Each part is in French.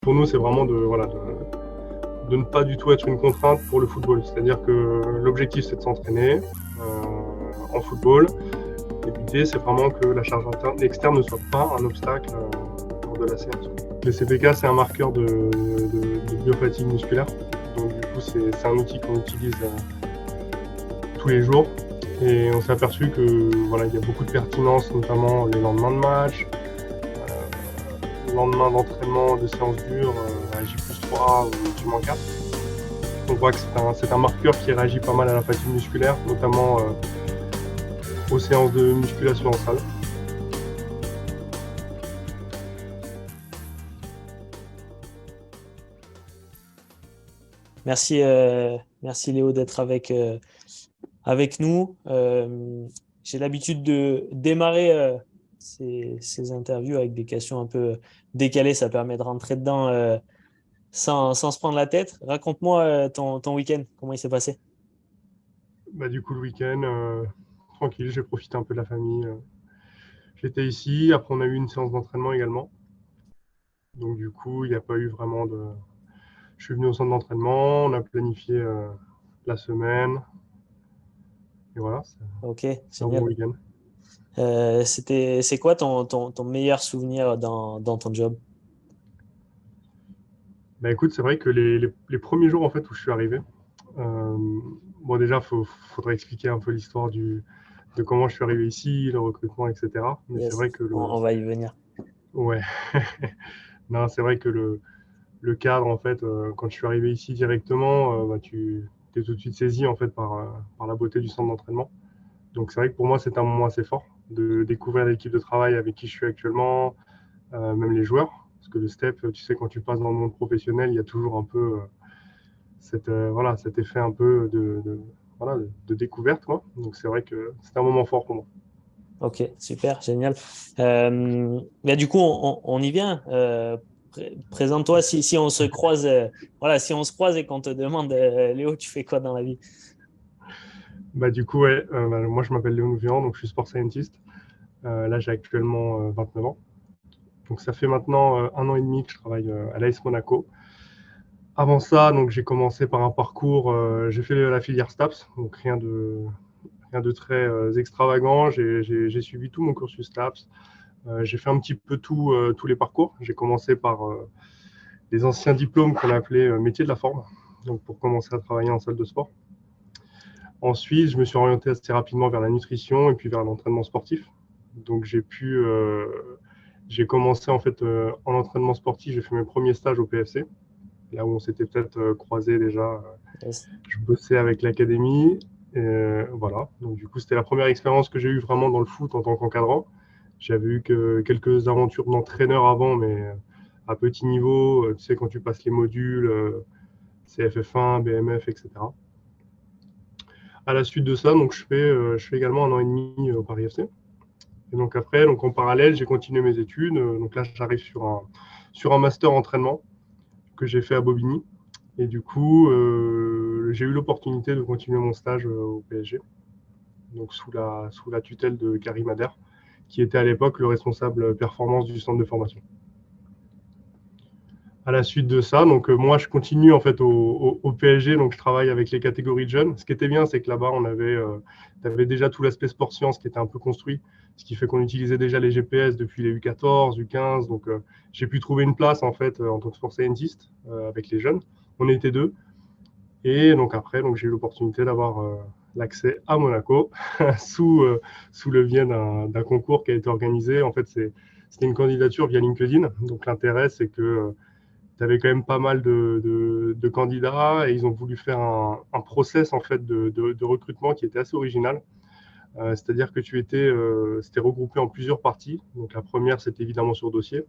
Pour nous, c'est vraiment de ne pas du tout être une contrainte pour le football. C'est-à-dire que l'objectif, c'est de s'entraîner en football. Et l'idée, c'est vraiment que la charge externe ne soit pas un obstacle lors de la séance. Le CPK, c'est un marqueur de biofatigue musculaire. Donc, du coup, c'est un outil qu'on utilise tous les jours. Et on s'est aperçu que il y a beaucoup de pertinence, notamment les lendemains de match, le lendemain d'entraînement, de séances dures, à J+3 ou J-4. On voit que c'est un marqueur qui réagit pas mal à la fatigue musculaire, notamment aux séances de musculation en salle. Merci, merci Léo d'être avec nous. J'ai l'habitude de démarrer ces interviews avec des questions un peu décalées. Ça permet de rentrer dedans sans se prendre la tête. Raconte-moi ton week-end, comment il s'est passé? Du coup, le week-end, tranquille, j'ai profité un peu de la famille. J'étais ici, après on a eu une séance d'entraînement également. Donc du coup, il n'y a pas eu vraiment de... Je suis venu au centre d'entraînement, on a planifié la semaine. Et voilà, Ok, c'est un bon génial. week-end. C'est quoi ton meilleur souvenir dans ton job? Écoute, c'est vrai que les premiers jours en fait où je suis arrivé, bon déjà, faudrait expliquer un peu l'histoire de comment je suis arrivé ici, le recrutement, etc. Mais c'est Yes, vrai que on va y venir. ouais, non, c'est vrai que le cadre en fait, quand je suis arrivé ici directement, tu es tout de suite saisi en fait par la beauté du centre d'entraînement. Donc c'est vrai que pour moi c'est un moment assez fort de découvrir l'équipe de travail avec qui je suis actuellement, même les joueurs. Parce que le step, tu sais, quand tu passes dans le monde professionnel, il y a toujours un peu cet effet un peu de découverte, quoi. Donc c'est vrai que c'est un moment fort pour moi. Ok, super, génial. Du coup, on y vient. Présente-toi si on se croise, voilà, si on se croise et qu'on te demande, Léo, tu fais quoi dans la vie? Du coup, ouais, moi je m'appelle Léo Nouvian, donc je suis sport scientist. Là j'ai actuellement 29 ans. Donc ça fait maintenant 1 an et demi que je travaille à l'AS Monaco. Avant ça, donc j'ai commencé par un parcours, j'ai fait la filière STAPS, donc rien de très extravagant. J'ai suivi tout mon cursus STAPS. J'ai fait un petit peu tous les parcours. J'ai commencé par les anciens diplômes qu'on appelait métier de la forme, donc pour commencer à travailler en salle de sport. Ensuite, je me suis orienté assez rapidement vers la nutrition et puis vers l'entraînement sportif. Donc j'ai commencé en fait en entraînement sportif. J'ai fait mes premiers stages au PFC, là où on s'était peut-être croisé déjà. Yes. Je bossais avec l'académie. Voilà. Donc du coup, c'était la première expérience que j'ai eue vraiment dans le foot en tant qu'encadrant. J'avais eu que quelques aventures d'entraîneur avant, mais à petit niveau. Tu sais, quand tu passes les modules CFF1, BMF, etc. À la suite de ça, donc je fais également 1 an et demi au Paris FC. Et donc après, donc en parallèle, j'ai continué mes études. Donc là, j'arrive sur un master entraînement que j'ai fait à Bobigny. Et du coup, j'ai eu l'opportunité de continuer mon stage au PSG, donc sous la tutelle de Karim Ader, qui était à l'époque le responsable performance du centre de formation. À la suite de ça, donc moi je continue en fait au PSG, donc je travaille avec les catégories de jeunes. Ce qui était bien, c'est que là-bas on avait déjà tout l'aspect sport science qui était un peu construit, ce qui fait qu'on utilisait déjà les GPS depuis les U14, U15. Donc j'ai pu trouver une place en fait en tant que sport scientist avec les jeunes. On était deux. Et donc après, donc j'ai eu l'opportunité d'avoir l'accès à Monaco sous le biais d'un concours qui a été organisé. En fait, c'était une candidature via LinkedIn. Donc l'intérêt, c'est que tu avais quand même pas mal de candidats et ils ont voulu faire un process en fait de recrutement qui était assez original. C'est-à-dire que c'était regroupé en plusieurs parties. Donc la première, c'était évidemment sur dossier.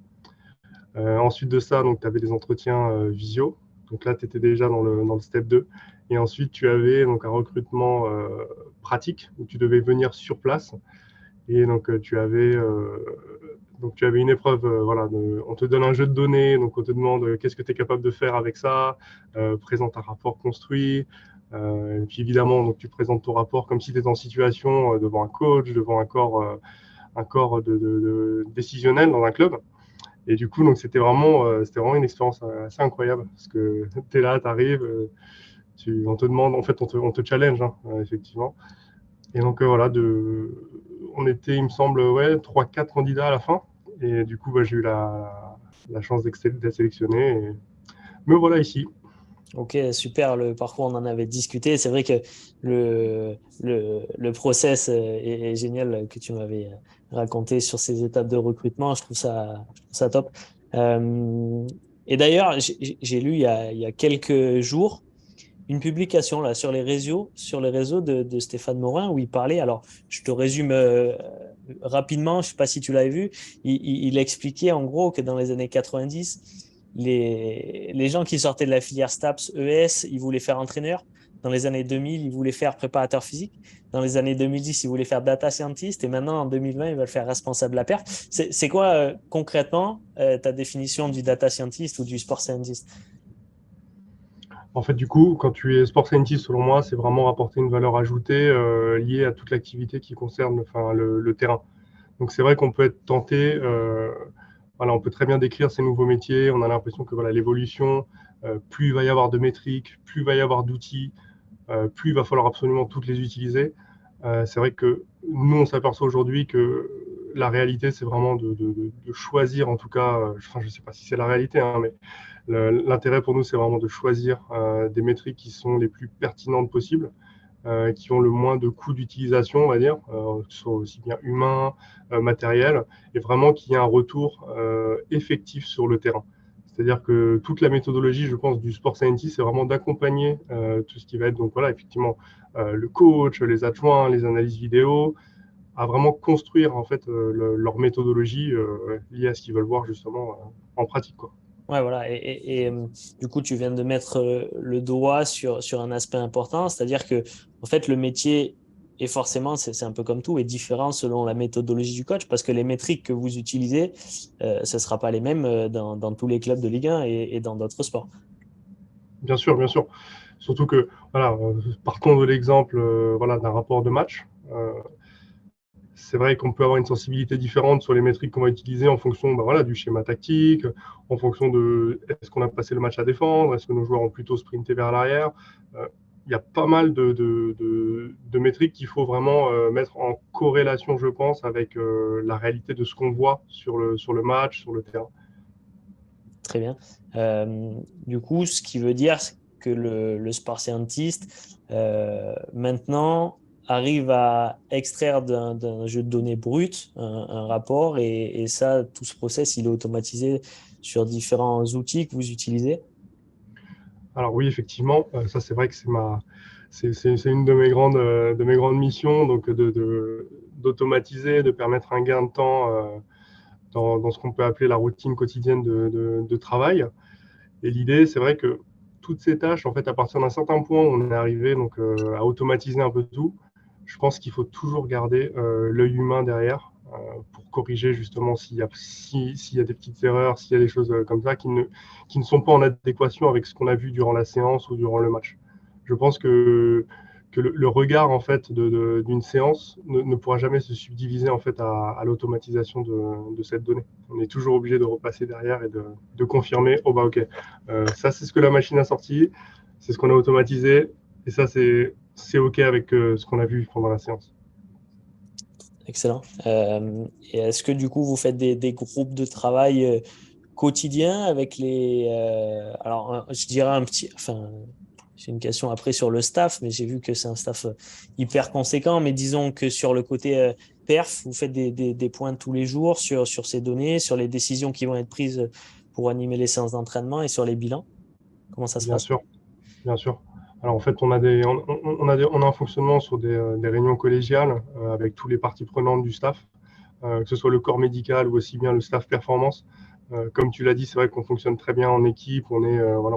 Ensuite de ça, donc tu avais des entretiens visio. Donc là, tu étais déjà dans le step 2. Et ensuite, tu avais donc un recrutement pratique où tu devais venir sur place. Et donc, tu avais une épreuve. On te donne un jeu de données. Donc, on te demande qu'est-ce que tu es capable de faire avec ça. Présente un rapport construit. Et puis, évidemment, donc, tu présentes ton rapport comme si tu étais en situation devant un coach, devant un corps décisionnel dans un club. Et du coup, donc c'était vraiment une expérience assez incroyable parce que tu es là, tu arrives, on te demande, en fait, on te challenge, hein, effectivement. Et donc voilà, on était, il me semble, ouais, 3-4 candidats à la fin. Et du coup, bah, j'ai eu la chance d'être sélectionné. Me voilà ici. Ok, super, le parcours, on en avait discuté. C'est vrai que le process est génial que tu m'avais raconté sur ces étapes de recrutement. Je trouve ça top. Euh, et d'ailleurs, j'ai lu il y a quelques jours une publication là sur les réseaux de Stéphane Morin où il parlait. Alors, je te résume rapidement, je sais pas si tu l'avais vu. Il expliquait en gros que dans les années 90, les gens qui sortaient de la filière STAPS, ES, ils voulaient faire entraîneur. Dans les années 2000, ils voulaient faire préparateur physique. Dans les années 2010, ils voulaient faire data scientist. Et maintenant, en 2020, ils veulent faire responsable de la perf. C'est quoi concrètement ta définition du data scientist ou du sport scientist? En fait, du coup, quand tu es sport scientist, selon moi, c'est vraiment apporter une valeur ajoutée liée à toute l'activité qui concerne enfin, le terrain. Donc c'est vrai qu'on peut être tenté, voilà, on peut très bien décrire ces nouveaux métiers, on a l'impression que voilà, l'évolution, plus il va y avoir de métriques, plus il va y avoir d'outils, plus il va falloir absolument toutes les utiliser. C'est vrai que nous, on s'aperçoit aujourd'hui que la réalité, c'est vraiment de choisir, en tout cas, enfin, je ne sais pas si c'est la réalité, hein, mais l'intérêt pour nous, c'est vraiment de choisir des métriques qui sont les plus pertinentes possibles, qui ont le moins de coûts d'utilisation, on va dire, que ce soit aussi bien humain, matériel, et vraiment qu'il y ait un retour effectif sur le terrain. C'est-à-dire que toute la méthodologie, je pense, du sport scientist, c'est vraiment d'accompagner tout ce qui va être, donc voilà, effectivement, le coach, les adjoints, les analyses vidéo, à vraiment construire en fait leur méthodologie liée à ce qu'ils veulent voir justement en pratique, quoi. Ouais, voilà. Du coup, tu viens de mettre le doigt sur un aspect important, c'est-à-dire que, en fait, le métier est forcément, c'est un peu comme tout, est différent selon la méthodologie du coach, parce que les métriques que vous utilisez, ce ne sera pas les mêmes dans tous les clubs de Ligue 1 et dans d'autres sports. Bien sûr, bien sûr. Surtout que, voilà, partons de l'exemple voilà, d'un rapport de match. C'est vrai qu'on peut avoir une sensibilité différente sur les métriques qu'on va utiliser en fonction bah, voilà, du schéma tactique, en fonction de est-ce qu'on a passé le match à défendre, est-ce que nos joueurs ont plutôt sprinté vers l'arrière. Il y a pas mal de métriques qu'il faut vraiment mettre en corrélation, je pense, avec la réalité de ce qu'on voit sur le match, sur le terrain. Très bien. Du coup, ce qui veut dire que le sport scientist, maintenant, arrive à extraire d'un jeu de données brut un rapport et ça, tout ce process, il est automatisé sur différents outils que vous utilisez. Alors oui, effectivement, ça c'est vrai que c'est une de mes grandes missions, donc d'automatiser, de permettre un gain de temps dans ce qu'on peut appeler la routine quotidienne de travail. Et l'idée, c'est vrai que toutes ces tâches, en fait, à partir d'un certain point, on est arrivé donc à automatiser un peu tout. Je pense qu'il faut toujours garder l'œil humain derrière pour corriger justement s'il y a des petites erreurs, s'il y a des choses comme ça qui ne sont pas en adéquation avec ce qu'on a vu durant la séance ou durant le match. Je pense que le regard en fait d'une séance ne pourra jamais se subdiviser en fait à l'automatisation de cette donnée. On est toujours obligé de repasser derrière et de confirmer, oh bah ok, ça c'est ce que la machine a sorti, c'est ce qu'on a automatisé, et ça c'est ok avec ce qu'on a vu pendant la séance. Excellent. Et est-ce que du coup, vous faites des groupes de travail quotidiens avec alors, je dirais un petit. Enfin, j'ai une question après sur le staff, mais j'ai vu que c'est un staff hyper conséquent. Mais disons que sur le côté perf, vous faites des points tous les jours sur ces données, sur les décisions qui vont être prises pour animer les séances d'entraînement et sur les bilans. Comment ça se Bien passe? sûr, bien sûr. Alors en fait, on a un fonctionnement sur des réunions collégiales avec tous les parties prenantes du staff, que ce soit le corps médical ou aussi bien le staff performance. Comme tu l'as dit, c'est vrai qu'on fonctionne très bien en équipe. Voilà,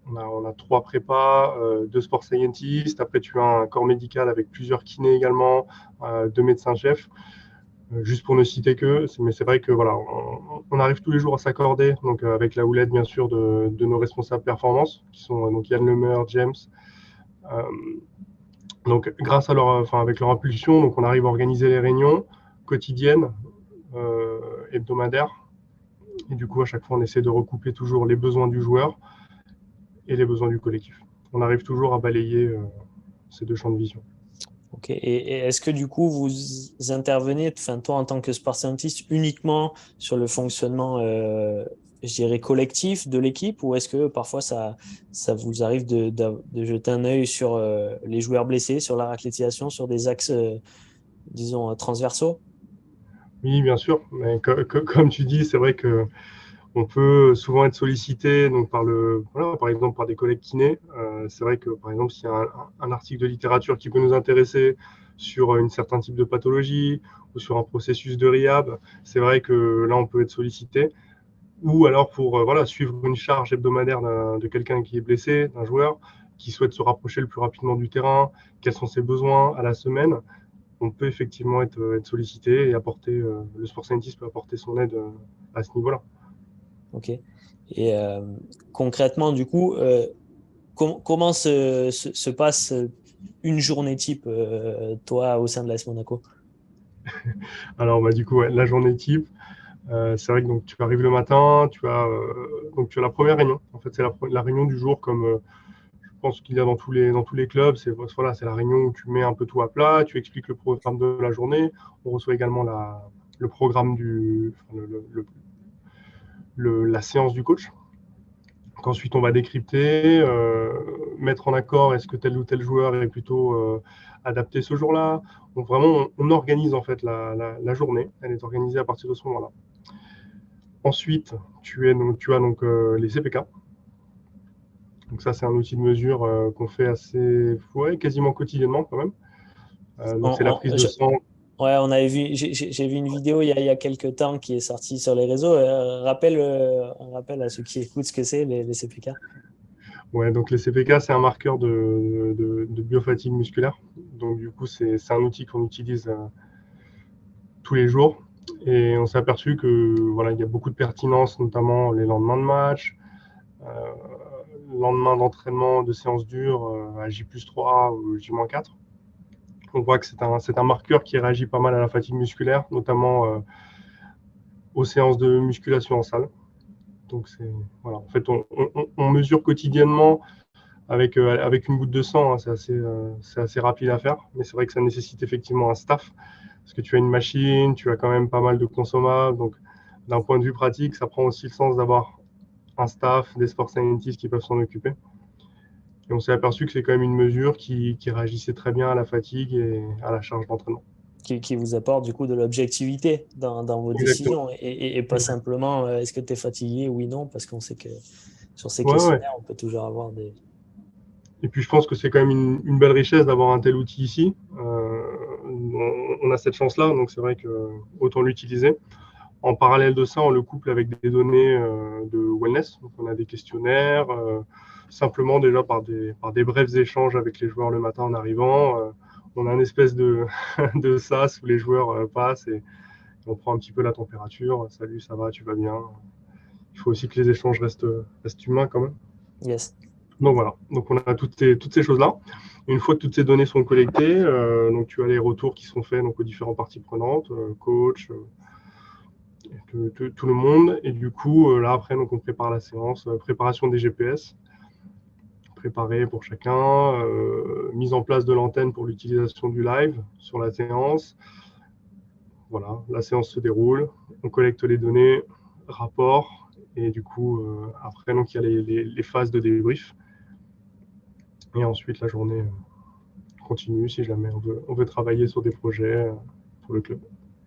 on a 3 prépas, 2 sport scientists. Après, tu as un corps médical avec plusieurs kinés également, 2 médecins-chefs. Juste pour ne citer que, mais c'est vrai que voilà, on arrive tous les jours à s'accorder, donc avec la houlette bien sûr de nos responsables performance, qui sont donc Yann Lemeur, James. Euh, donc grâce à avec leur impulsion, donc on arrive à organiser les réunions quotidiennes, hebdomadaires, Et du coup, à chaque fois, on essaie de recouper toujours les besoins du joueur et les besoins du collectif. On arrive toujours à balayer ces deux champs de vision. Ok. Et est-ce que du coup, vous intervenez, enfin, toi en tant que sport scientist, uniquement sur le fonctionnement, je dirais, collectif de l'équipe, ou est-ce que parfois ça vous arrive de jeter un œil sur les joueurs blessés, sur la raquettisation, sur des axes, disons, transversaux? Oui, bien sûr. Mais comme tu dis, c'est vrai que on peut souvent être sollicité donc voilà, par exemple par des collègues kinés. C'est vrai que par exemple s'il y a un article de littérature qui peut nous intéresser sur un certain type de pathologie ou sur un processus de rehab, c'est vrai que là on peut être sollicité. Ou alors pour voilà, suivre une charge hebdomadaire de quelqu'un qui est blessé, d'un joueur qui souhaite se rapprocher le plus rapidement du terrain, quels sont ses besoins à la semaine. On peut effectivement être sollicité et apporter, le sport scientist peut apporter son aide à ce niveau-là. Ok. Et concrètement, du coup, comment se passe une journée type, toi, au sein de l'AS Monaco? Alors bah, du coup, ouais, la journée type, c'est vrai que donc, tu arrives le matin, donc, tu as la première réunion. En fait, c'est la réunion du jour comme je pense qu'il y a dans tous les clubs. Voilà, c'est la réunion où tu mets un peu tout à plat, tu expliques le programme de la journée. On reçoit également le programme la séance du coach. Donc, ensuite, on va décrypter, mettre en accord est-ce que tel ou tel joueur est plutôt adapté ce jour-là. Donc vraiment, on organise en fait la journée. Elle est organisée à partir de ce moment-là. Ensuite, tu as donc les CPK. Donc ça, c'est un outil de mesure qu'on fait quasiment quotidiennement quand même. Donc c'est la prise de sang. Ouais, on avait vu, j'ai vu une vidéo il y a quelques temps qui est sortie sur les réseaux. Rappelle à ceux qui écoutent ce que c'est, les CPK. Ouais, donc les CPK, c'est un marqueur de biofatigue musculaire. Donc du coup, c'est un outil qu'on utilise tous les jours. Et on s'est aperçu que voilà, il y a beaucoup de pertinence, notamment les lendemains de match, euh, lendemain d'entraînement de séances dures à J+3 ou J-4. On voit que c'est un marqueur qui réagit pas mal à la fatigue musculaire, notamment aux séances de musculation en salle. Donc voilà, en fait, on mesure quotidiennement avec une goutte de sang, hein, c'est assez rapide à faire, mais c'est vrai que ça nécessite effectivement un staff, parce que tu as une machine, tu as quand même pas mal de consommables, donc d'un point de vue pratique, ça prend aussi le sens d'avoir un staff, des sport scientists qui peuvent s'en occuper. Et on s'est aperçu que c'est quand même une mesure qui réagissait très bien à la fatigue et à la charge d'entraînement. Qui vous apporte du coup de l'objectivité dans vos Exactement. décisions et pas simplement est-ce que tu es fatigué, oui, non, parce qu'on sait que sur ces Ouais, ouais. questionnaires, on peut toujours avoir des. Et puis je pense que c'est quand même une belle richesse d'avoir un tel outil ici. On a cette chance-là, donc c'est vrai que autant l'utiliser. En parallèle de ça, on le couple avec des données de wellness. Donc on a des questionnaires, simplement déjà par des brefs échanges avec les joueurs le matin en arrivant. On a une espèce de sas où les joueurs passent et on prend un petit peu la température. Salut, ça va, tu vas bien. Il faut aussi que les échanges restent humains quand même. Yes. Donc voilà, donc on a toutes ces choses-là. Une fois que toutes ces données sont collectées, donc tu as les retours qui sont faits donc, aux différentes parties prenantes, coach, tout le monde. Et du coup, là après, donc, on prépare la séance, préparation des GPS, préparé pour chacun, mise en place de l'antenne pour l'utilisation du live sur la séance. Voilà, la séance se déroule, on collecte les données, rapport, et du coup, après, donc, il y a les phases de débrief. Et ensuite, la journée continue si jamais on veut travailler sur des projets pour le club.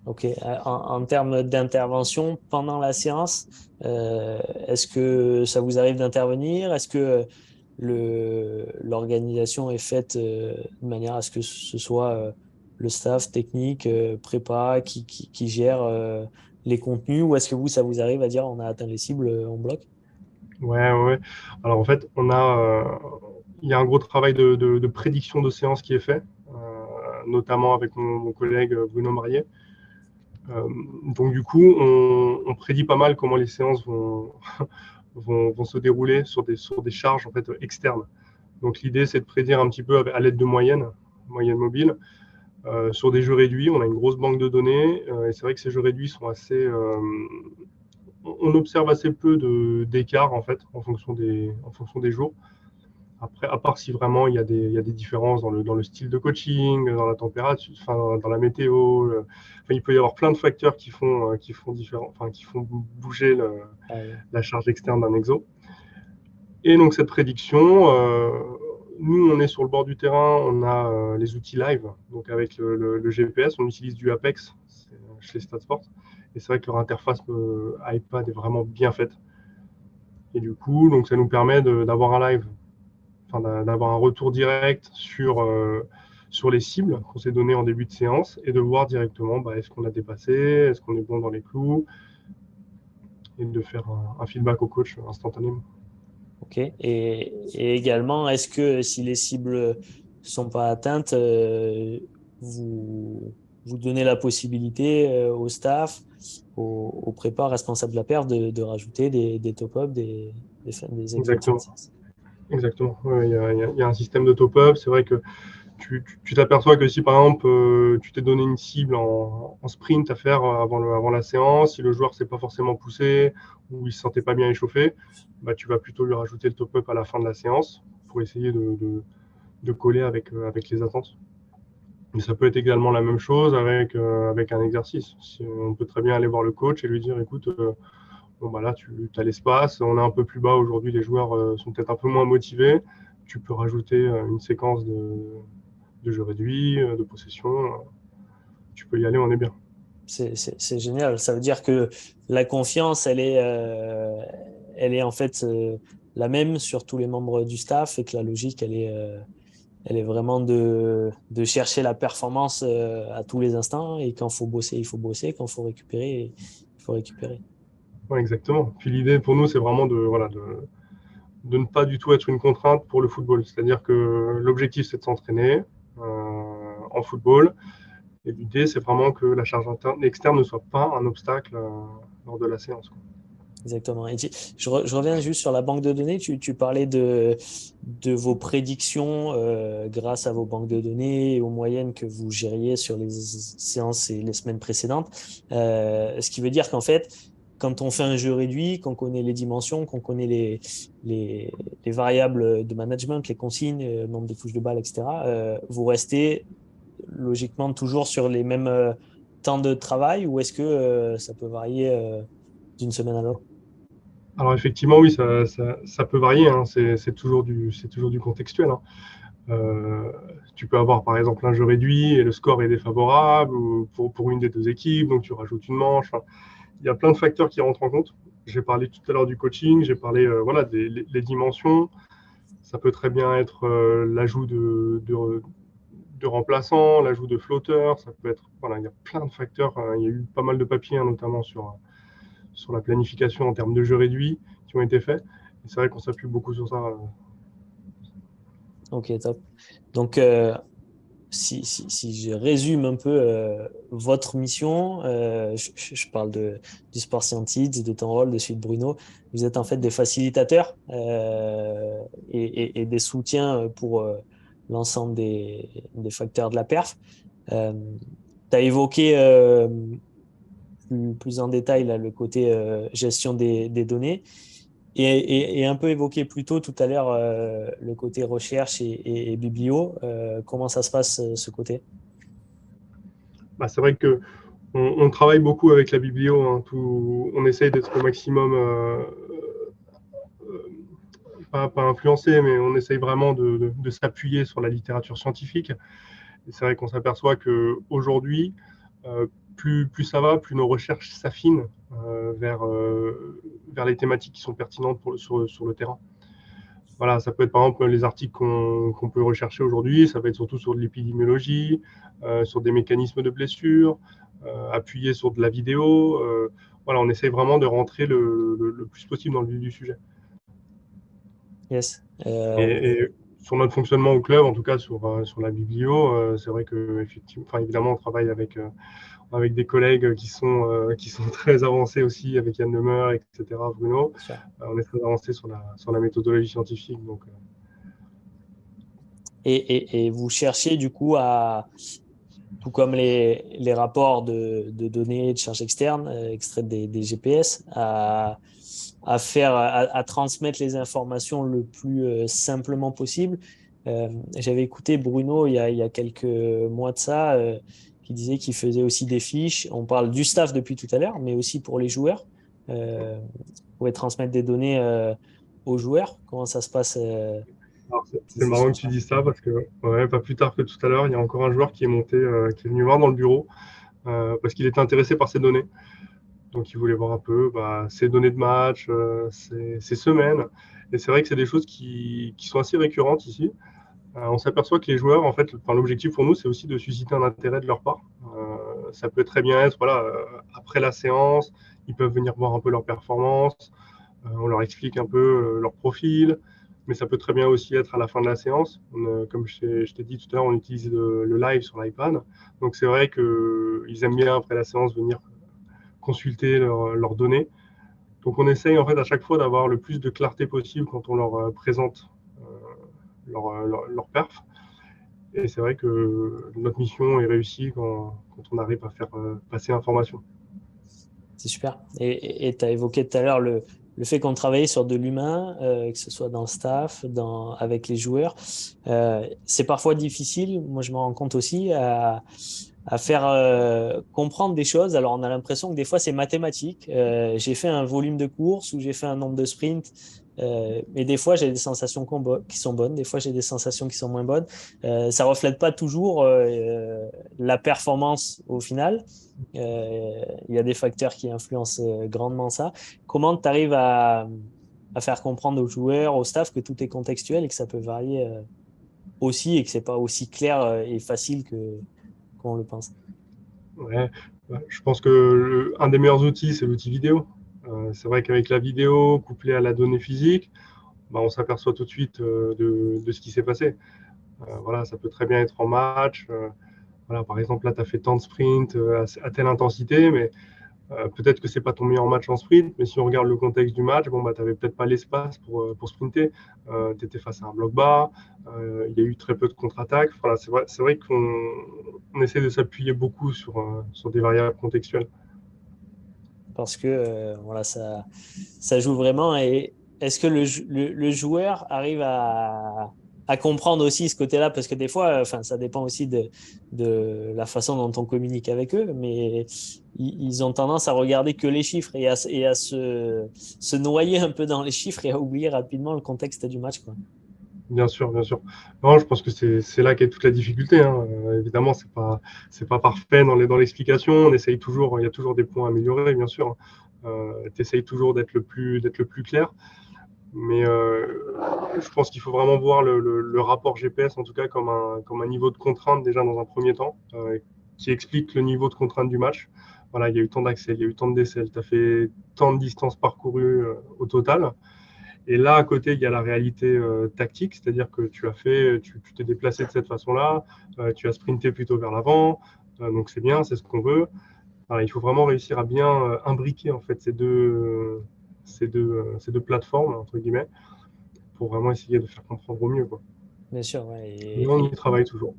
Ok. En termes d'intervention pendant la séance, est-ce que ça vous arrive d'intervenir? Est-ce que l'organisation est faite de manière à ce que ce soit le staff technique, prépa, qui gère les contenus, ou est-ce que ça vous arrive à dire on a atteint les cibles, on bloque? Ouais, ouais. Alors en fait, il y a un gros travail de prédiction de séance qui est fait, notamment avec mon collègue Bruno Marier. Donc du coup, on prédit pas mal comment les séances vont se dérouler sur des charges en fait externes. Donc l'idée, c'est de prédire un petit peu à l'aide de moyennes mobiles. Sur des jeux réduits, on a une grosse banque de données et c'est vrai que ces jeux réduits sont on observe assez peu d'écart en fait en fonction des jours. Après, à part si vraiment il y a des différences dans le style de coaching, dans la température, enfin, dans la météo. Il peut y avoir plein de facteurs qui font différent, enfin, qui font bouger la charge externe d'un exo. Et donc cette prédiction, nous on est sur le bord du terrain, on a les outils live, donc avec le GPS, on utilise du Apex chez StatSport. Et c'est vrai que leur interface iPad est vraiment bien faite. Et du coup, donc ça nous permet d'avoir un live, d'avoir un retour direct sur les cibles qu'on s'est données en début de séance et de voir directement est-ce qu'on a dépassé, est-ce qu'on est bon dans les clous, et de faire un feedback au coach instantanément. Ok. Et également, est-ce que si les cibles ne sont pas atteintes, vous donnez la possibilité au staff, aux prépas responsables de la perf de rajouter des top-up, des exos de Exactement. séance. Exactement. Il y a un système de top-up. C'est vrai que tu t'aperçois que si par exemple tu t'es donné une cible en sprint à faire avant la séance, si le joueur ne s'est pas forcément poussé ou il ne se sentait pas bien échauffé, tu vas plutôt lui rajouter le top-up à la fin de la séance pour essayer de coller avec les attentes. Mais ça peut être également la même chose avec un exercice. On peut très bien aller voir le coach et lui dire écoute, là tu as l'espace, on est un peu plus bas aujourd'hui, les joueurs sont peut-être un peu moins motivés. Tu peux rajouter une séquence de jeu réduit, de possession. Tu peux y aller, on est bien. C'est génial. Ça veut dire que la confiance, elle est en fait la même sur tous les membres du staff et que la logique, elle est vraiment de chercher la performance à tous les instants. Et quand il faut bosser, il faut bosser. Quand il faut récupérer, il faut récupérer. Ouais, exactement. Puis l'idée pour nous, c'est vraiment de ne pas du tout être une contrainte pour le football. C'est-à-dire que l'objectif, c'est de s'entraîner en football. Et l'idée, c'est vraiment que la charge externe ne soit pas un obstacle lors de la séance. Exactement. Et je reviens juste sur la banque de données. Tu parlais de vos prédictions grâce à vos banques de données et aux moyennes que vous gériez sur les séances et les semaines précédentes. Ce qui veut dire qu'en fait, quand on fait un jeu réduit, qu'on connaît les dimensions, qu'on connaît les variables de management, les consignes, nombre de touches de balle, etc., vous restez logiquement toujours sur les mêmes temps de travail ou est-ce que ça peut varier d'une semaine à l'autre? Alors effectivement, oui, ça peut varier. Hein. C'est toujours du contextuel. Hein. Tu peux avoir par exemple un jeu réduit et le score est défavorable ou pour une des deux équipes, donc tu rajoutes une manche. Enfin, il y a plein de facteurs qui rentrent en compte. J'ai parlé tout à l'heure du coaching, j'ai parlé des dimensions. Ça peut très bien être l'ajout de remplaçants, l'ajout de flotteurs. Ça peut être, il y a plein de facteurs. Il y a eu pas mal de papiers, hein, notamment sur la planification en termes de jeux réduits qui ont été faits. Et c'est vrai qu'on s'appuie beaucoup sur ça. Ok, top. Donc, si je résume un peu votre mission, je parle du Sport Scientist, de ton rôle, de celui de Bruno. Vous êtes en fait des facilitateurs et des soutiens pour l'ensemble des facteurs de la perf. Tu as évoqué plus en détail là, le côté gestion des données et un peu évoqué plus tôt tout à l'heure le côté recherche et biblio. Comment ça se passe ce côté? C'est vrai que on travaille beaucoup avec la biblio. Hein, on essaye d'être au maximum, pas influencé, mais on essaye vraiment de s'appuyer sur la littérature scientifique. Et c'est vrai qu'on s'aperçoit qu'aujourd'hui, plus ça va, plus nos recherches s'affinent vers les thématiques qui sont pertinentes sur le terrain. Voilà, ça peut être par exemple les articles qu'on peut rechercher aujourd'hui, ça va être surtout sur de l'épidémiologie, sur des mécanismes de blessure, appuyé sur de la vidéo. On essaie vraiment de rentrer le plus possible dans le vif du sujet. Yes. Et sur notre fonctionnement au club, en tout cas sur la biblio, c'est vrai que effectivement, évidemment, on travaille avec des collègues qui sont très avancés aussi, avec Yann Lemeur, etc., Bruno. On est très avancé sur la méthodologie scientifique. Donc, et vous cherchez du coup à tout comme les rapports de données de charge externe, extraites des GPS, à transmettre les informations le plus simplement possible. J'avais écouté Bruno il y a quelques mois de ça, qui disait qu'il faisait aussi des fiches. On parle du staff depuis tout à l'heure, mais aussi pour les joueurs. Vous pouvez transmettre des données aux joueurs. Comment ça se passe Alors, ces c'est marrant que tu échanges-là? dises ça parce que ouais, pas plus tard que tout à l'heure, il y a encore un joueur qui est monté, qui est venu voir dans le bureau parce qu'il était intéressé par ces données. Donc, il voulait voir un peu ses données de match, ses semaines. Et c'est vrai que c'est des choses qui sont assez récurrentes ici. On s'aperçoit que les joueurs, en fait, enfin, l'objectif pour nous, c'est aussi de susciter un intérêt de leur part. Ça peut très bien être, voilà, après la séance, ils peuvent venir voir un peu leur performance, on leur explique un peu leur profil, mais ça peut très bien aussi être à la fin de la séance. Comme je t'ai dit tout à l'heure, on utilise le live sur l'iPad. Donc c'est vrai qu'ils aiment bien, après la séance, venir consulter leurs données. Donc on essaye en fait à chaque fois d'avoir le plus de clarté possible quand on leur présente leur perf. Et c'est vrai que notre mission est réussie quand on arrive à faire passer l'information. C'est super. Et tu as évoqué tout à l'heure le fait qu'on travaille sur de l'humain, que ce soit dans le staff, avec les joueurs. C'est parfois difficile, moi je me rends compte aussi, à faire comprendre des choses. Alors on a l'impression que des fois c'est mathématique. J'ai fait un volume de course ou j'ai fait un nombre de sprints. Mais des fois j'ai des sensations qui sont bonnes, des fois j'ai des sensations qui sont moins bonnes. Ça reflète pas toujours la performance au final. Il y a des facteurs qui influencent grandement ça. Comment tu arrives à faire comprendre aux joueurs, au staff que tout est contextuel et que ça peut varier aussi et que c'est pas aussi clair et facile qu'on le pense? Ouais. Je pense que un des meilleurs outils, c'est l'outil vidéo. C'est vrai qu'avec la vidéo couplée à la donnée physique, on s'aperçoit tout de suite de ce qui s'est passé. Voilà, ça peut très bien être en match. Voilà, par exemple, là, tu as fait tant de sprints à telle intensité, mais peut-être que c'est pas ton meilleur match en sprint, mais si on regarde le contexte du match, bon, tu n'avais peut-être pas l'espace pour sprinter. Tu étais face à un bloc bas, il y a eu très peu de contre-attaques. Voilà, c'est vrai qu'on essaie de s'appuyer beaucoup sur des variables contextuelles. Parce que voilà, ça joue vraiment. Et est-ce que le joueur arrive à comprendre aussi ce côté-là? Parce que des fois, enfin, ça dépend aussi de la façon dont on communique avec eux, mais ils ont tendance à regarder que les chiffres et à se noyer un peu dans les chiffres et à oublier rapidement le contexte du match, quoi. Bien sûr, bien sûr. Non, je pense que c'est là qu'est toute la difficulté, hein. Évidemment, c'est pas parfait dans l'explication. On essaye toujours, il y a toujours des points à améliorer, bien sûr. Tu essayes toujours d'être le plus clair. Mais je pense qu'il faut vraiment voir le rapport GPS, en tout cas, comme un niveau de contrainte déjà dans un premier temps, qui explique le niveau de contrainte du match. Voilà, il y a eu tant d'accès, il y a eu tant de décels, tu as fait tant de distances parcourues au total. Et là, à côté, il y a la réalité tactique, c'est-à-dire que tu t'es déplacé de cette façon-là, tu as sprinté plutôt vers l'avant, donc c'est bien, c'est ce qu'on veut. Alors, il faut vraiment réussir à bien imbriquer en fait ces deux plateformes entre guillemets pour vraiment essayer de faire comprendre au mieux, quoi. Bien sûr, ouais. Mais on y travaille toujours.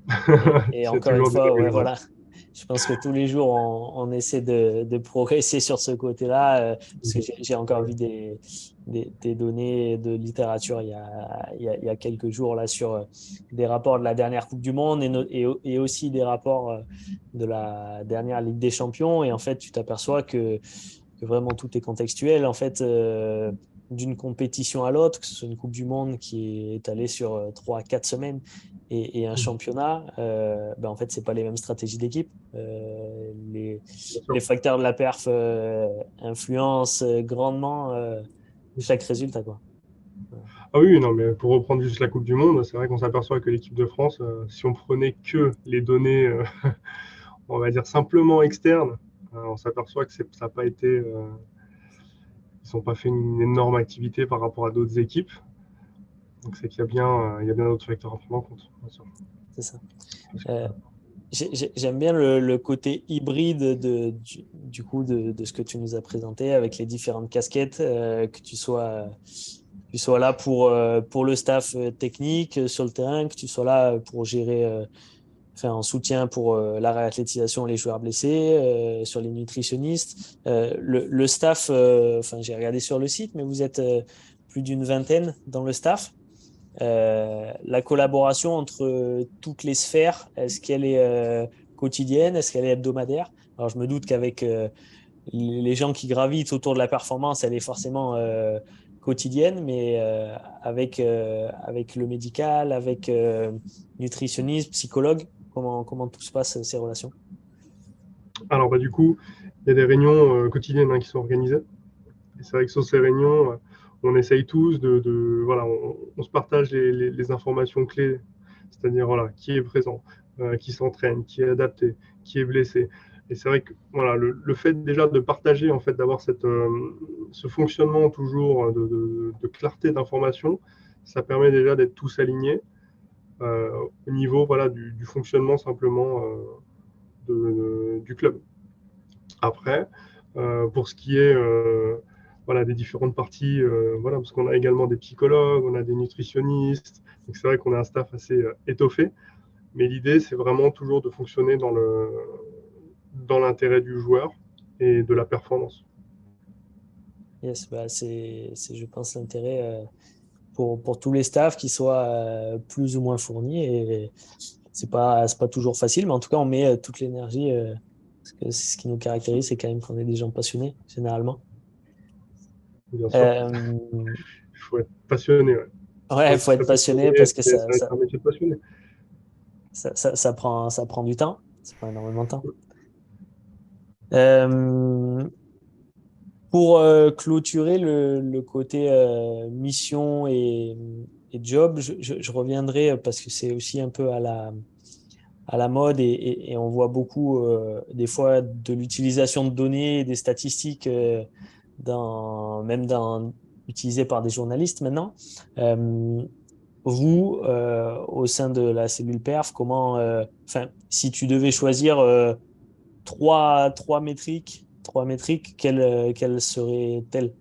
Et C'est encore une toujours des fois, ouais, voilà. améliorations. Je pense que tous les jours, on essaie de progresser sur ce côté-là, parce que j'ai encore vu des données de littérature il y a quelques jours là, sur des rapports de la dernière Coupe du Monde et aussi des rapports de la dernière Ligue des Champions. Et en fait, tu t'aperçois que vraiment tout est contextuel. En fait, d'une compétition à l'autre, que ce soit une Coupe du Monde qui est étalée sur 3 à 4 semaines et un championnat, en fait, c'est pas les mêmes stratégies d'équipe. Bien Les sûr. facteurs de la perf influencent grandement chaque résultat, quoi. Ah oui, non, mais pour reprendre juste la Coupe du Monde, c'est vrai qu'on s'aperçoit que l'équipe de France, si on prenait que les données, on va dire simplement externes, on s'aperçoit que ça n'a pas été, ils n'ont pas fait une énorme activité par rapport à d'autres équipes. Donc c'est qu'il y a bien d'autres facteurs à prendre en compte, bien sûr. C'est ça. Euh, J'aime bien le côté hybride du coup de ce que tu nous as présenté avec les différentes casquettes, que tu sois là pour le staff technique sur le terrain, que tu sois là pour gérer en soutien pour la réathlétisation, les joueurs blessés, sur les nutritionnistes. Le staff, j'ai regardé sur le site, mais vous êtes plus d'une vingtaine dans le staff. La collaboration entre toutes les sphères, est-ce qu'elle est quotidienne, est-ce qu'elle est hebdomadaire? Alors, je me doute qu'avec les gens qui gravitent autour de la performance, elle est forcément quotidienne, mais avec le médical, avec nutritionniste, psychologue, comment tout se passe, ces relations? Alors, du coup, il y a des réunions quotidiennes qui sont organisées. Et c'est vrai que sur ces réunions, on essaye tous voilà, on se partage les informations clés, c'est-à-dire voilà, qui est présent, qui s'entraîne, qui est adapté, qui est blessé. Et c'est vrai que voilà, le fait déjà de partager, en fait, d'avoir ce fonctionnement toujours de clarté d'information, ça permet déjà d'être tous alignés au niveau voilà, du fonctionnement simplement du club. Après, pour ce qui est voilà, des différentes parties, voilà, parce qu'on a également des psychologues, on a des nutritionnistes, donc c'est vrai qu'on a un staff assez étoffé, mais l'idée c'est vraiment toujours de fonctionner dans l'intérêt du joueur et de la performance. Yes, bah je pense, l'intérêt pour tous les staffs qui soient plus ou moins fournis. Et c'est pas toujours facile, mais en tout cas, on met toute l'énergie. Parce que ce qui nous caractérise, c'est quand même qu'on est des gens passionnés, généralement. Bien sûr, Euh, il faut être passionné. Ouais. ouais, il Faut être faut être très passionné passionné, parce que c'est un métier de passionné. ça prend du temps. Ça prend énormément de temps. Euh, pour clôturer le côté mission et job, je reviendrai parce que c'est aussi un peu à la mode et on voit beaucoup des fois de l'utilisation de données et des statistiques utilisées par des journalistes maintenant. Euh, Vous, au sein de la cellule perf, si tu devais choisir trois métriques, quelles seraient-elles?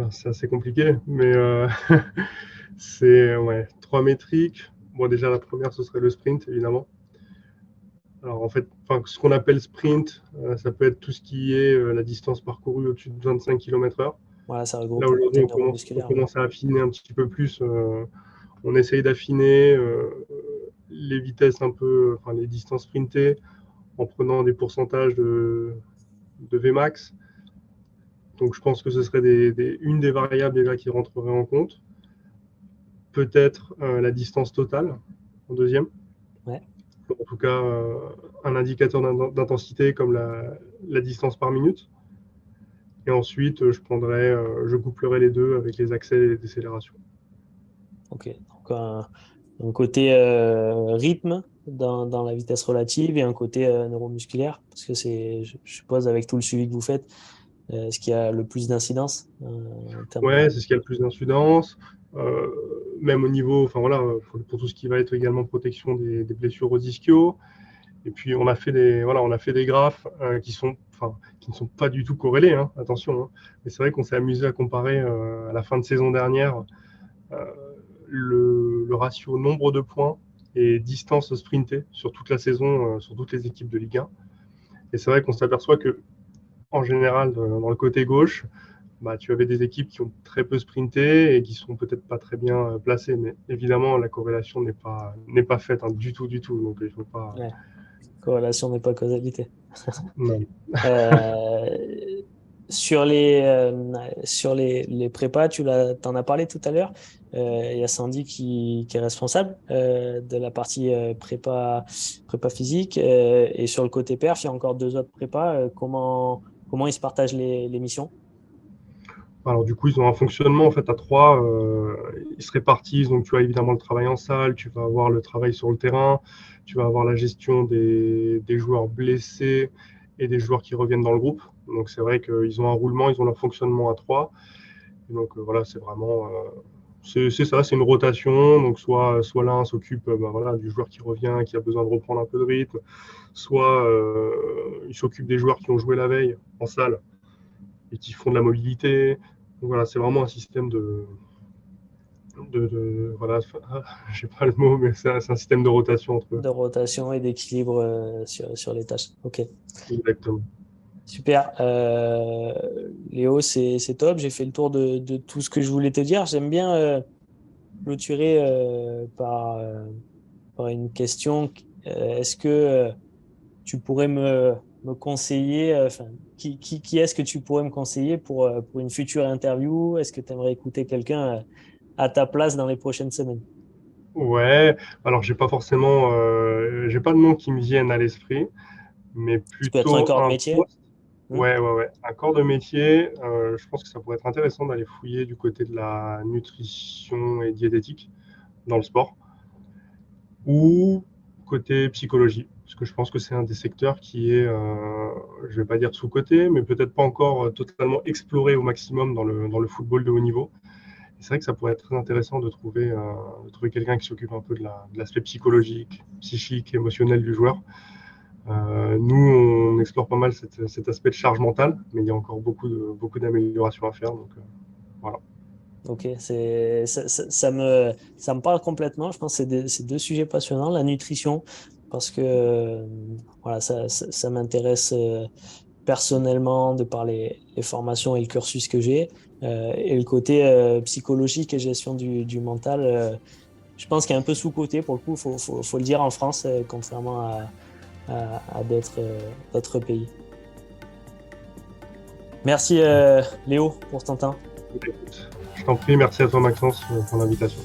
C'est assez compliqué, mais c'est ouais, 3 métriques. Bon, déjà, la première, ce serait le sprint, évidemment. Alors, en fait, ce qu'on appelle sprint, ça peut être tout ce qui est la distance parcourue au-dessus de 25 km/h. Voilà, ça Là, regroupe le aujourd'hui, côté on neuromusculaire. commence à affiner un petit peu plus. On essaye d'affiner les vitesses un peu, enfin, les distances sprintées en prenant des pourcentages de Vmax. Donc, je pense que ce serait une des variables déjà qui rentrerait en compte. Peut-être la distance totale en deuxième. Ouais. En tout cas, un indicateur d'intensité comme la distance par minute. Et ensuite, je couplerai les deux avec les accès et les décélérations. Ok. Donc, un côté rythme dans la vitesse relative et un côté neuromusculaire, parce que je suppose, avec tout le suivi que vous faites, ce qui a le plus d'incidence en termes de. Ouais, c'est ce qui a le plus d'incidence. Même au niveau, enfin voilà, pour tout ce qui va être également protection des blessures aux ischios. Et puis on a fait des graphes qui ne sont pas du tout corrélés, hein, attention. Hein. Mais c'est vrai qu'on s'est amusé à comparer à la fin de saison dernière euh, le ratio nombre de points et distance sprintée sur toute la saison, sur toutes les équipes de Ligue 1. Et c'est vrai qu'on s'aperçoit que en général, dans le côté gauche, bah, tu avais des équipes qui ont très peu sprinté et qui sont peut-être pas très bien placées. Mais évidemment, la corrélation n'est pas faite hein, du tout, du tout. Donc il faut pas. Ouais. Corrélation n'est pas causalité. Non. Euh, sur les prépas, t'en as parlé tout à l'heure. Il y a Sandy qui est responsable de la partie prépa physique. Et sur le côté perf, il y a encore deux autres prépas. Comment ils se partagent les missions? Alors du coup, ils ont un fonctionnement en fait à trois. Ils se répartissent. Donc tu as évidemment le travail en salle, tu vas avoir le travail sur le terrain, tu vas avoir la gestion des joueurs blessés et des joueurs qui reviennent dans le groupe. Donc c'est vrai qu'ils ont un roulement, ils ont leur fonctionnement à trois. Et donc voilà, c'est vraiment c'est ça, c'est une rotation. Donc soit l'un s'occupe bah, voilà, du joueur qui revient, qui a besoin de reprendre un peu de rythme, soit il s'occupe des joueurs qui ont joué la veille en salle et qui font de la mobilité. Donc voilà, c'est vraiment un système Voilà, j'ai pas le mot, mais c'est un système de rotation entre eux. De rotation et d'équilibre sur les tâches. Ok, Exactement. super. Léo, c'est top. J'ai fait le tour de tout ce que je voulais te dire. J'aime bien clôturer par une question. Est-ce que tu pourrais me conseiller, enfin, qui est-ce que tu pourrais me conseiller pour une future interview? Est-ce que tu aimerais écouter quelqu'un à ta place dans les prochaines semaines? Ouais, alors j'ai pas de nom qui me viennent à l'esprit, mais Ça peut être un plutôt corps de un métier. poste. Hmm. Ouais. Un corps de métier, je pense que ça pourrait être intéressant d'aller fouiller du côté de la nutrition et diététique dans le sport, ou côté psychologie, parce que je pense que c'est un des secteurs qui est, je vais pas dire sous-coté, mais peut-être pas encore totalement exploré au maximum dans le football de haut niveau. C'est vrai que ça pourrait être très intéressant de trouver quelqu'un qui s'occupe un peu de l'aspect psychologique, psychique, émotionnel du joueur. Nous, on explore pas mal cet aspect de charge mentale, mais il y a encore beaucoup d'améliorations à faire. Donc, voilà. Ok, ça me parle complètement. Je pense que c'est deux sujets passionnants. La nutrition, parce que voilà, ça m'intéresse personnellement de par les formations et le cursus que j'ai. Et le côté psychologique et gestion du mental, je pense qu'il est un peu sous-coté pour le coup, faut le dire en France, contrairement à d'autres pays. Merci Léo pour ton temps. Écoute, je t'en prie, merci à toi Maxence pour l'invitation.